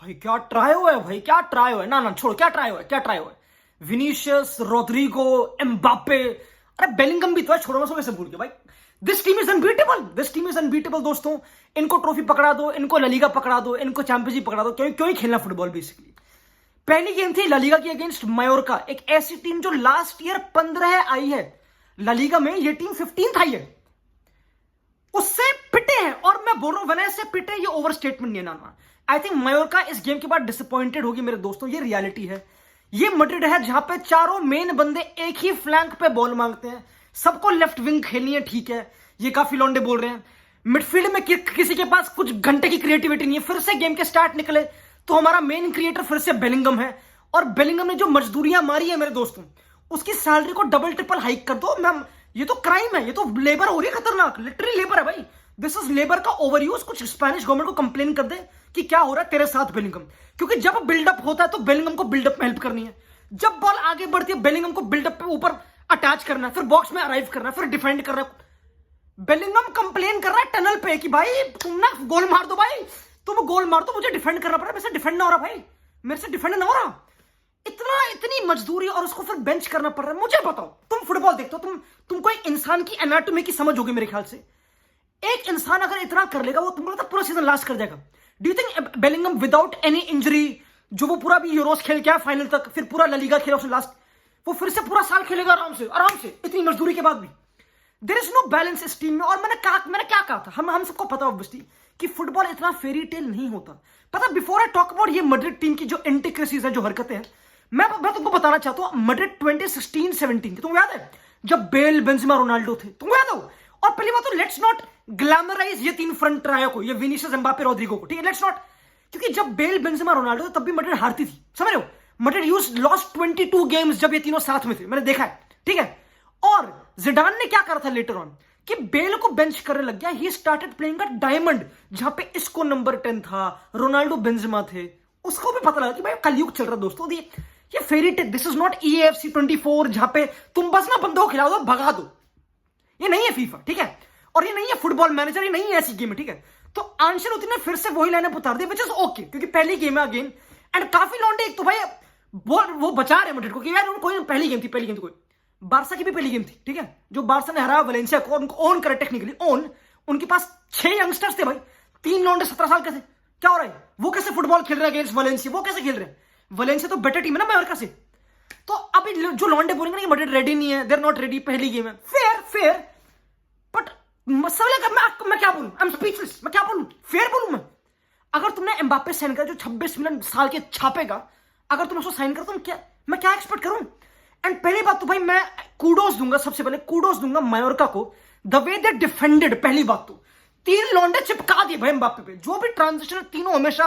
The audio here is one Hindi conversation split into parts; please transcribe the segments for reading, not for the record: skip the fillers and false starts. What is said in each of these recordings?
भाई क्या ट्राई हुआ है, भाई क्या ट्राई हुआ है। ना ना छोड़, क्या ट्राई हुआ है, क्या ट्राई हुआ है। विनीशियस, रोड्रिगो, एम्बापे, अरे बेलिंगम भी तो है, छोड़ो ना, कैसे भूल गए भाई। This team is unbeatable, this team is unbeatable दोस्तों। इनको ट्रॉफी पकड़ा दो, इनको ला लीगा पकड़ा दो, इनको चैंपियनशिप पकड़ा दो। क्यों क्यों ही खेलना फुटबॉल बेसिकली। पहली गेम थी ला लीगा की अगेंस्ट मायोर्का, एक ऐसी टीम जो लास्ट ईयर 15 आई है ला लीगा में, ये टीम 15th आई है, उससे पिटे हैं। और मैं बोल रहा हूं वेनेस से पिटे, ये ओवर स्टेटमेंट नहीं है ना। आई थिंक मायोर्का इस गेम के बाद डिसअपॉइंटेड होगी मेरे दोस्तों, ये रियलिटी है। ये मैड्रिड है जहां पे चारों मेन बंदे एक ही फ्लैंक पे बॉल मांगते हैं, सबको लेफ्ट विंग खेलनी है, ठीक है, ये काफी लौंडे बोल रहे हैं। मिडफील्ड में किसी के पास कुछ घंटे की क्रिएटिविटी नहीं है। फिर से गेम के स्टार्ट निकले तो हमारा मेन क्रिएटर फिर से बेलिंगम है, और बेलिंगम ने जो मजदूरियां मारी है मेरे दोस्तों, उसकी सैलरी को डबल ट्रिपल हाइक कर दो मैम। ये तो क्राइम है, ये तो लेबर हो रही है, खतरनाक लिटरली लेबर है भाई। दिस इज लेबर का ओवर यूज। कुछ स्पेनिश गवर्नमेंट को कंप्लेन कर दे कि क्या हो रहा है तेरे साथ बेलिंगम, क्योंकि जब बिल्डअप होता है तो बेलिंगम को बिल्डअप में हेल्प करनी है। जब बॉल आगे बढ़ती है बेलिंगम को बिल्डअप पे ऊपर अटैच करना है, फिर बॉक्स में अराइव करना है, फिर डिफेंड करना है। बेलिंगम कंप्लेन कर रहा है टनल पे कि भाई तुम ना गोल मार दो, भाई तुम गोल मार दो, मुझे डिफेंड करना पड़ रहा है, मेरे से डिफेंड ना हो रहा भाई, मेरे से डिफेंड ना हो रहा। इतनी मजदूरी और उसको फिर बेंच करना पड़ रहा है। मुझे बताओ, तुम फुटबॉल देखते हो, तुमको एक इंसान की एनाटॉमी की समझ होगी मेरे ख्याल से। एक इंसान अगर इतना कर लेगा, वो तुमको लगता है पूरा सीजन लास्ट कर जाएगा। Do you think Bellingham without any injury, जो वो पूरा भी यूरोस खेल के आया फाइनल तक, फिर पूरा ला लीगा खेला उसने लास्ट, वो फिर से पूरा साल खेलेगा आराम से आराम से, इतनी मजदूरी के बाद भी? देयर इज नो बैलेंस इस टीम में। और मैंने क्या कहा था, हम सबको पता ऑब्वियसली कि फुटबॉल इतना फेरी टेल नहीं होता। पता, बिफोर आई टॉक अबाउट ये मैड्रिड टीम की जो इंटिक्रेसीज है, जो हरकतें हैं, मैं तुमको बताना चाहता हूं मैड्रिड 2016-17 तुमको याद है जब बेल, बेंजेमा, रोनाल्डो थे, तुमको याद हो? और पहली बात तो लेट्स नॉट ग्लैमराइज ये तीन फ्रंट ट्रायो को, ये विनीशियस, एम्बापे, रोड्रिगो को, ठीक है, लेट्स नॉट। क्योंकि जब बेल, बेंजेमा, रोनाल्डो तब भी मैड्रिड हारती थी, समझ रहे हो? मैड्रिड यूज्ड लॉस्ट 22 गेम्स जब ये तीनों साथ में थे, मैंने देखा है, ठीक है। और जिडान ने क्या करा था लेटर ऑन कि बेल को बेंच करने लग गया। He started playing a diamond, जहां पे इसको नंबर 10 था, रोनाल्डो, बेंजेमा थे। उसको भी पता लगा कि भाई कलयुग चल रहा है दोस्तों, ये fairy tale, this is not EAFC 24 जहां पे तुम बस ना बंदों को खिला दो, भगा दो। ये नहीं है फीफा, ठीक है, और ये नहीं है फुटबॉल मैनेजर, ये नहीं है ऐसी गेम है, ठीक है। तो आंचेलोत्ती ने फिर से वही लाइनअप उतार दी, विच इज ओके, क्योंकि पहली गेम है अगेन, एंड काफी लौंडे एक तो भाई वो बचा रहे मैड्रिड को कि यार कोई पहली गेम थी कोई बारसा की भी पहली गेम थी, ठीक है, जो बारसा ने हराया वलेंसिया को, उनको ओन करे टेक्निकली ओन। उनके पास 6 यंगस्टर्स थे भाई, 3 लौंडे 17 साल के थे। क्या हो रहा है, वो कैसे फुटबॉल खेल रहे हैं अगेंस्ट वलेंसिया, वो कैसे खेल रहे हैं? वलेंसिया तो बेटर टीम है ना मायोर्का से। तो अब जो लौंडे बोलेंगे ना मैड्रिड रेडी नहीं है, देयर नॉट रेडी, पहली गेम है, फेयर, बट मैं क्या बोलूं, आई एम स्पीचलेस, मैं क्या बोलूं, फेयर बोलूं मैं? अगर तुमने एम्बापे साइन करा जो 26 मिलियन साल के छापेगा, अगर तुम उसको साइन करो तो मैं क्या एक्सपेक्ट करूं? एंड पहली बात तो भाई मैं कूडोस दूंगा, सबसे पहले कूडोस दूंगा मायोर्का को, द वे दे डिफेंडेड। पहली बात तो 3 लौंडे चिपका दिए भाई एम्बापे पे, जो भी ट्रांजिशन तीनों हमेशा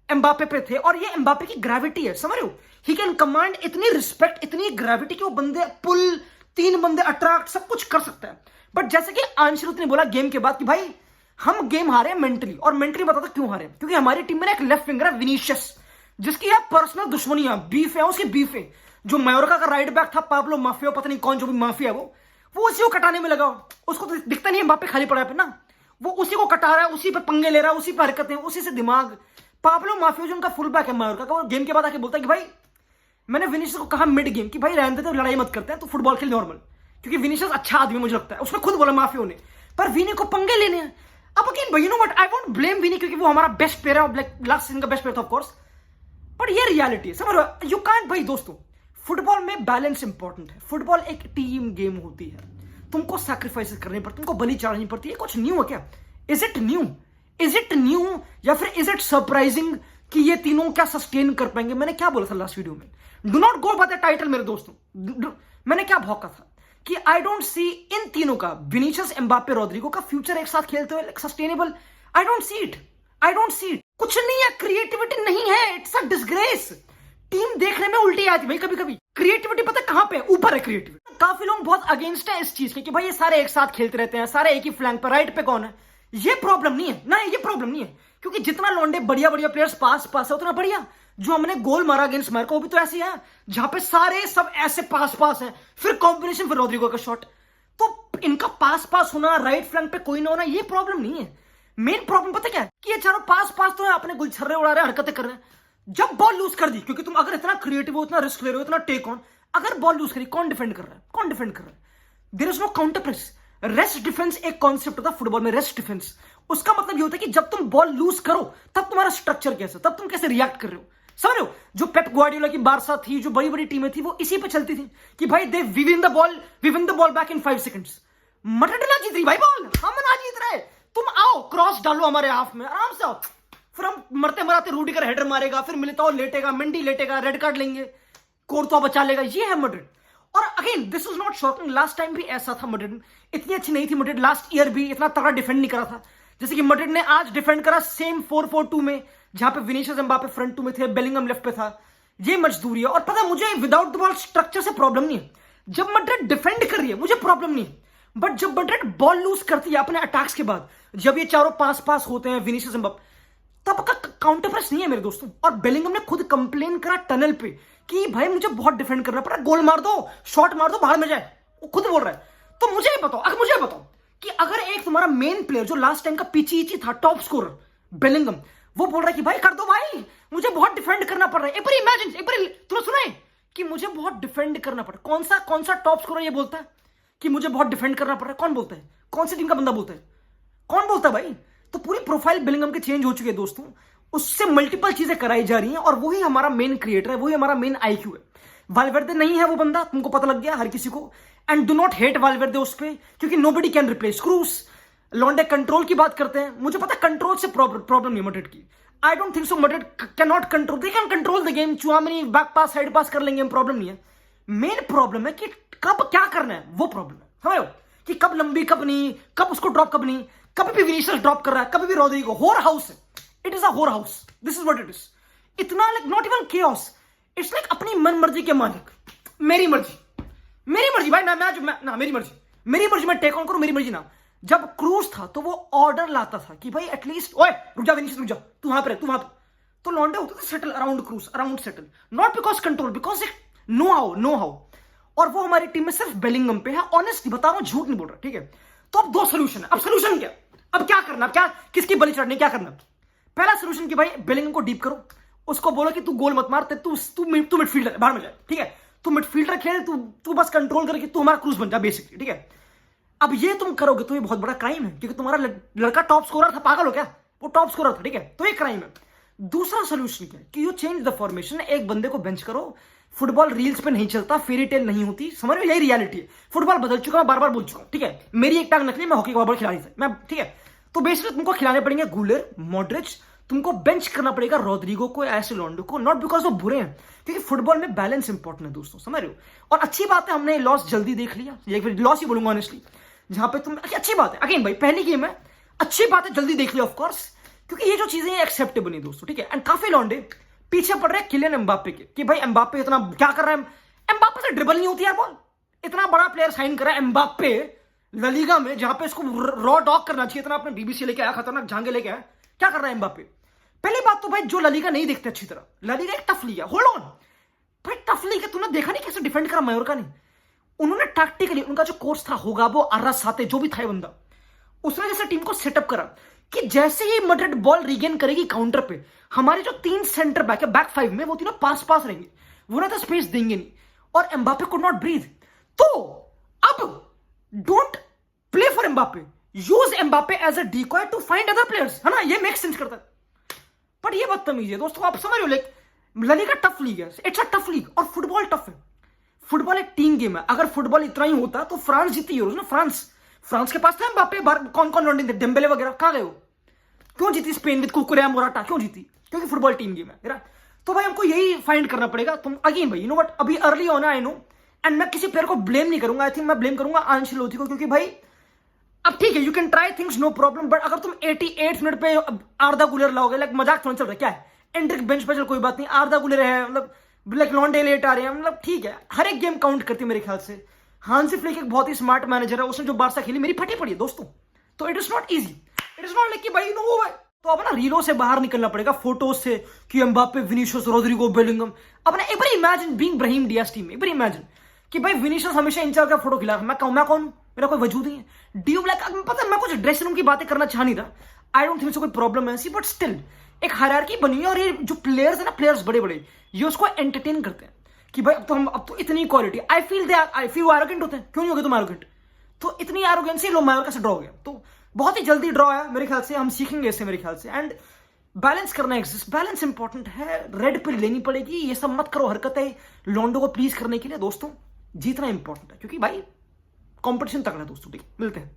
एम्बापे पे थे। और ये एम्बापे की ग्रेविटी है, समझ रहे हो? ही कैन कमांड इतनी रिस्पेक्ट, इतनी ग्रेविटी कि वो बंदे पुल, 3 बंदे अट्रैक्ट, सब कुछ कर सकता है। बट जैसे कि आंचेलोत्ती ने बोला गेम के बाद कि भाई हम गेम हारे हैं मेंटली, और मेंटली बताता क्यों हारे, क्योंकि हमारी टीम में एक लेफ्ट विंगर है विनीशियस, जिसकी है पर्सनल दुश्मनियां, बीफ है, उसकी बीफ है। जो मायोर्का का राइट बैक था पाब्लो माफिया, पता नहीं कौन, जो भी माफिया है वो उसी को कटाने में लगा। उसको तो दिखता नहीं है एम्बापे खाली पड़ा है ना, वो उसी को कटा रहा है, उसी पे पंगे ले रहा है, उसी पे हरकतें, उसी से दिमाग। पाब्लो माफिया जो उनका फुल बैक है मायोर्का का, वो गेम के बाद आके बोलता है कि भाई मैंने विनीशियस को कहा मिड गेम कि भाई रहने दे, तो लड़ाई मत करते हैं, तो फुटबॉल खेल नॉर्मल, क्योंकि विनीशियस अच्छा आदमी मुझे लगता है, उसने खुद बोला माफिया ने, पर विनी को पंगे लेने हैं। अब again you know what, I won't blame Vini, क्योंकि वो हमारा बेस्ट प्लेयर है, लास्ट सीजन का बेस्ट प्लेयर था ऑफ कोर्स, पर ये रियलिटी है, समझ रहे हो? यू कांट भाई दोस्तों, फुटबॉल में बैलेंस इंपॉर्टेंट है। फुटबॉल एक टीम गेम होती है, तुमको सैक्रिफाइसेस करनी पड़ती, तुमको बलि चढ़ानी पड़ती है। कुछ न्यू है क्या? इज इट न्यू या फिर इज इट सरप्राइजिंग कि ये तीनों क्या सस्टेन कर पाएंगे? मैंने क्या बोला था लास्ट वीडियो में, do not go by the title मेरे दोस्तों। मैंने क्या भौंका था कि आई डोंट सी इन तीनों का, विनीशियस, एम्बापे, रोड्रिगो का फ्यूचर एक साथ खेलते हुए sustainable. I don't see it. कुछ नहीं है, क्रिएटिविटी नहीं है, इट्स अ डिसग्रेस। टीम देखने में उल्टी आती भाई कभी कभी। क्रिएटिविटी पता कहां पे है? ऊपर है क्रिएटिविटी। काफी लोग बहुत अगेंस्ट है इस चीज के कि भाई ये सारे एक साथ खेलते रहते हैं, सारे एक ही फ्लैंक पर, राइट पे कौन है? ये प्रॉब्लम नहीं है ना, ये प्रॉब्लम नहीं है, क्योंकि जितना लौंडे बढ़िया प्लेयर्स पास है उतना बढ़िया। जो हमने गोल मारा अगेंस्ट मार्को, वो भी तो ऐसे है जहां पे सारे सब ऐसे पास है, फिर कॉम्बिनेशन, फिर रोड्रिगो का शॉट। तो इनका पास होना, राइट फ्लैंक पे कोई ना होना, ये प्रॉब्लम नहीं है। मेन प्रॉब्लम पता क्या है कि ये चारों पास पास तो है, अपने गुलछर्रे उड़ा रहे हैं, हरकतें कर रहे हैं। जब बॉल लूज कर दी, क्योंकि तुम अगर इतना क्रिएटिव हो, इतना रिस्क ले रहे हो, इतना टेक ऑन, अगर बॉल लूज करी कौन डिफेंड कर रहा है? कौन डिफेंड कर रहा है? There is no counter press. Rest defence एक कॉन्सेप्ट होता है फुटबॉल में, रेस्ट डिफेंस। उसका मतलब ये होता है कि जब तुम बॉल लूज करो तब तुम्हारा स्ट्रक्चर कैसा, तब तुम कैसे रिएक्ट कर रहे हो, समझ रहे हो? जो पेप ग्वार्डियोला की बारसा थी, जो बड़ी बड़ी टीमें थी, वो इसी पे चलती थी कि भाई दे we win the ball back in 5 seconds. मटन ना जीत रही भाई बॉल, हम ना जीत रहे, तुम आओ क्रॉस डालो हमारे हाफ में, आराम से आओ। फिर हम मरते मराते रूडिगर हेडर मारेगा, फिर मिलिताओ लेटेगा, मेंडी लेटेगा, रेड कार्ड लेंगे, कोर्तुआ बचा लेगा। ये है मैड्रिड। और again this is not shocking, last time भी ऐसा था। मैड्रिड इतनी अच्छी नहीं थी, मैड्रिड लास्ट ईयर भी इतना तगड़ा डिफेंड नहीं करा था जैसे कि मैड्रिड ने आज डिफेंड करा सेम 4-4-2 में, जहां पे विनीशियस एम्बापे फ्रंट 2 में थे, बेलिंगम लेफ्ट पे था। ये मजदूरी है। और पता है मुझे विदाउट द बॉल स्ट्रक्चर से प्रॉब्लम नहीं है। जब मैड्रिड डिफेंड कर रही है मुझे प्रॉब्लम नहीं है, बट जब मैड्रिड बॉल लूज करती है अपने अटैक्स के बाद, जब ये चारों पास पास होते हैं विनीशियस एम्बापे, तब का काउंटर प्रेस नहीं है मेरे दोस्तों। और बेलिंगम ने खुद कंप्लेन करा टनल पे कि भाई मुझे बहुत डिफेंड करना पड़ा, गोल मार दो, शॉट मार दो, बाहर में जाए, वो खुद बोल रहा है। तो मुझे बताओ कि अगर एक तुम्हारा मेन प्लेयर जो लास्ट टाइम का पीची था, टॉप स्कोरर बेलिंगम, वो बोल रहा है कि भाई कर दो भाई, मुझे बहुत डिफेंड करना पड़ रहा है। एक बार इमेजिन, तुमने सुना है कि मुझे बहुत डिफेंड करना पड़ रहा है? कौन सा टॉप स्कोरर ये बोलता है कि मुझे बहुत डिफेंड करना पड़ रहा है? कौन बोलता है? कौन सी टीम का बंदा बोलता है? कौन बोलता है भाई? तो पूरी प्रोफाइल बेलिंगम की चेंज हो चुकी है दोस्तों, उससे मल्टीपल चीजें कराई जा रही हैं, और वही हमारा मेन क्रिएटर है, वही हमारा मेन आईक्यू है। वालवेर्दे नहीं है वो बंदा, तुमको पता लग गया हर किसी को। एंड डू नॉट हेट वालवेर्दे उस पे, क्योंकि नोबडी कैन रिप्लेस क्रूस। लॉन्डे कंट्रोल की बात करते हैं, मुझे पता है कंट्रोल से प्रॉब्लम नहीं मैड्रिड की। I don't think so Madrid can not control, they can control the game. Tchouameni back pass side pass कर लेंगे, प्रॉब्लम नहीं है। मेन प्रॉब्लम है कि कब क्या करना है, वो प्रॉब्लम है, समझ लो? कि कब लंबी, कब नहीं, कब उसको ड्रॉप, कब नहीं। कभी भी विनीशियस ड्रॉप कर रहा है, कभी भी रोड्रिगो। होर हाउस है, it is a whore house, this is what it is. इतना like not even chaos, it's like अपनी मन मर्जी के मालिक। मेरी मर्जी भाई, मेरी मर्जी मैं टेक ऑन करूं, मेरी मर्जी ना। जब क्रूज था तो वो ऑर्डर लाता था कि भाई एटलीस्ट, ओए रुक जा विनीशियस, रुक जा, तू वहां पे, तो लॉन्डे होता था settle around cruise, around settle, not because control, because it know how. और वो हमारी टीम में सिर्फ बेलिंगम पे है। ऑनेस्टली बता रहा हूं, झूठ नहीं बोल रहा, ठीक है? तो अब 2 सोल्यूशन है। अब सोल्यूशन क्या? अब क्या करना? क्या किसकी बलि चढ़नी, क्या करना? पहला सोल्यूशन कि भाई बेलिंगम को डीप करो, उसको बोलो कि तू गोल मत मार, तू मिडफील्डर, बाहर में जाए, ठीक है? तू मिडफील्डर खेल, तू बस कंट्रोल करके तू हमारा क्रूज बन जा बेसिकली, ठीक है? अब ये तुम करोगे तो ये बहुत बड़ा क्राइम है, क्योंकि तुम्हारा लड़का टॉप स्कोरर था, पागल हो क्या? वो टॉप स्कोरर था, ठीक है? तो ये क्राइम है। दूसरा सोल्यूशन क्या है कि यू चेंज द फॉर्मेशन, एक बंदे को बेंच करो। फुटबॉल रील्स पे नहीं चलता, फेरी टेल नहीं होती, समझ में? यही रियलिटी है। फुटबॉल बदल चुका, मैं बार बार बोल चुका हूं, ठीक है? मेरी एक टांग नकली, मैं हॉकी का बॉल खिलाड़ी था मैं, ठीक है? तो बेसिकली तुमको खिलाने पड़ेंगे गुलर, मॉड्रिच, तुमको बेंच करना पड़ेगा रोड्रिगो को, ऐसे लॉन्डो को, नॉट बिकॉज वो बुरे हैं, क्योंकि फुटबॉल में बैलेंस इंपॉर्टेंट है दोस्तों, समझ रहे हो? और अच्छी बात है हमने लॉस जल्दी देख लिया, लॉस ही बोलूंगा ऑनेस्टली, जहां पे तुम, अच्छी बात है, अगेन भाई पहली गेम है, अच्छी बात है जल्दी देख लिया ऑफकोर्स, क्योंकि ये जो चीजें एक्सेप्टेबल नहीं दोस्तों, ठीक है? एंड काफी लॉन्डे पीछे पड़ रहे हैं किलियन एम्बापे के, कि भाई एम्बापे इतना क्या कर रहा है, एम्बापे से ड्रिबल नहीं होती यार बॉल। इतना बड़ा प्लेयर साइन करा है एम्बापे ला लीगा में, जहां पे इसको रॉ डॉग करना चाहिए, इतना अपने बीबीसी लेके आया, खतरनाक झांगे लेके आया, क्या कर रहा है एम्बापे? पहली बात तो भाई जो ला लीगा नहीं देखते अच्छी तरह, ला लीगा एक टफ लीग है, होल्ड ऑन भाई, टफ लीग है। तूने देखा नहीं कैसे डिफेंड करा मायोर्का ने? उन्होंने टैक्टिकली, उनका जो कोच था होगाबो अरासाते, जो भी था बंदा, उसने जैसे टीम को सेटअप करा कि जैसे ही मैड्रिड बॉल रिगेन करेगी काउंटर पे, हमारे जो 3 सेंटर बैक है बैक 5 में, वो तीनों पास रहेंगे, वो ना तो स्पेस देंगे नहीं, और एम्बापे कुड नॉट ब्रीथ। तो अब don't play for Mbappe, use Mbappe as a decoy to find other players, है ना? ये मेक सेंस करता है। बट ये बदतमीजी है दोस्तों, आप समझ रहे हो? Like La Liga tough league है, इट्स अ टफ लीग, और फुटबॉल टफ है। फुटबॉल एक टीम गेम है। अगर फुटबॉल इतना ही होता तो फ्रांस जीती यूरोज ना, फ्रांस के पास था एम्बापे, कौन लौंडे थे, डेम्बेले वगैरह, कहां गए वो? क्यों जीती स्पेन विद कुकुरेया मोराटा, क्यों जीती? क्योंकि फुटबॉल टीम गेम है। तो भाई हमको यही फाइंड करना पड़ेगा। तुम अगेन भाई, यू नो व्हाट, अभी अर्ली होना, आई नो, एंड मैं किसी प्लेयर को ब्लेम नहीं करूंगा, आई थिंक मैं ब्लेम करूंगा आंचेलोटी को, क्योंकि भाई अब ठीक है, you can try things, no problem, but अगर तुम 88 मिनट पे आर्दा गुलर लाओगे, लाइक मजाक थोड़ा चल रहा है क्या है? एंड्रिक बेंच पे चल, कोई बात नहीं, आर्दा गुलर है, मतलब लाइक लॉन्डे लेट आ रहे हैं, मतलब ठीक है, हर एक गेम काउंट करती है मेरे ख्याल से। हांसी फ्लिक एक बहुत ही स्मार्ट मैनेजर है, उसने जो बारसा खेली मेरी फटी पड़ी है दोस्तों। तो it is not easy, it is not like कि भाई नो है। तो अब ना रीलों से बाहर निकलना पड़ेगा, फोटोज से, कि एम्बापे, विनीशियस, रोड्रिगो, बेलिंगम। अब ना एक बार imagine being Brahim Diaz team में, एक बार इमेजिन कि भाई विनीशियस हमेशा इंचार्ज का फोटो खिला, मैं कौन, मेरा कोई वजूद नहीं है। डू यू लाइक, पता है मैं कुछ ड्रेसिंग रूम की बातें करना चाह नहीं रहा, आई डोंट थिंक इससे कोई प्रॉब्लम है ऐसी, बट स्टिल एक हायरार्की बनी है और ये जो प्लेयर्स है ना, प्लेयर्स बड़े बड़े, ये उसको एंटरटेन करते हैं कि भाई अब तो इतनी क्वालिटी। आई फील वो एरोगेंट होते हैं। क्यों नहीं हो गए तुम एरोगेंट? तो इतनी एरोगेंसी लो, मायोर्का से ड्रॉ हो गया, तो बहुत ही जल्दी ड्रॉ है मेरे ख्याल से। हम सीखेंगे इससे मेरे ख्याल से। एंड बैलेंस करना एग्जिस्ट, बैलेंस इंपॉर्टेंट है। रेड पिल लेनी पड़ेगी, ये सब मत करो हरकतें लोंडो को प्लीज करने के लिए। दोस्तों जीतना इंपॉर्टेंट है, क्योंकि भाई कंपटीशन तगड़ा है दोस्तों। ठीक, मिलते हैं।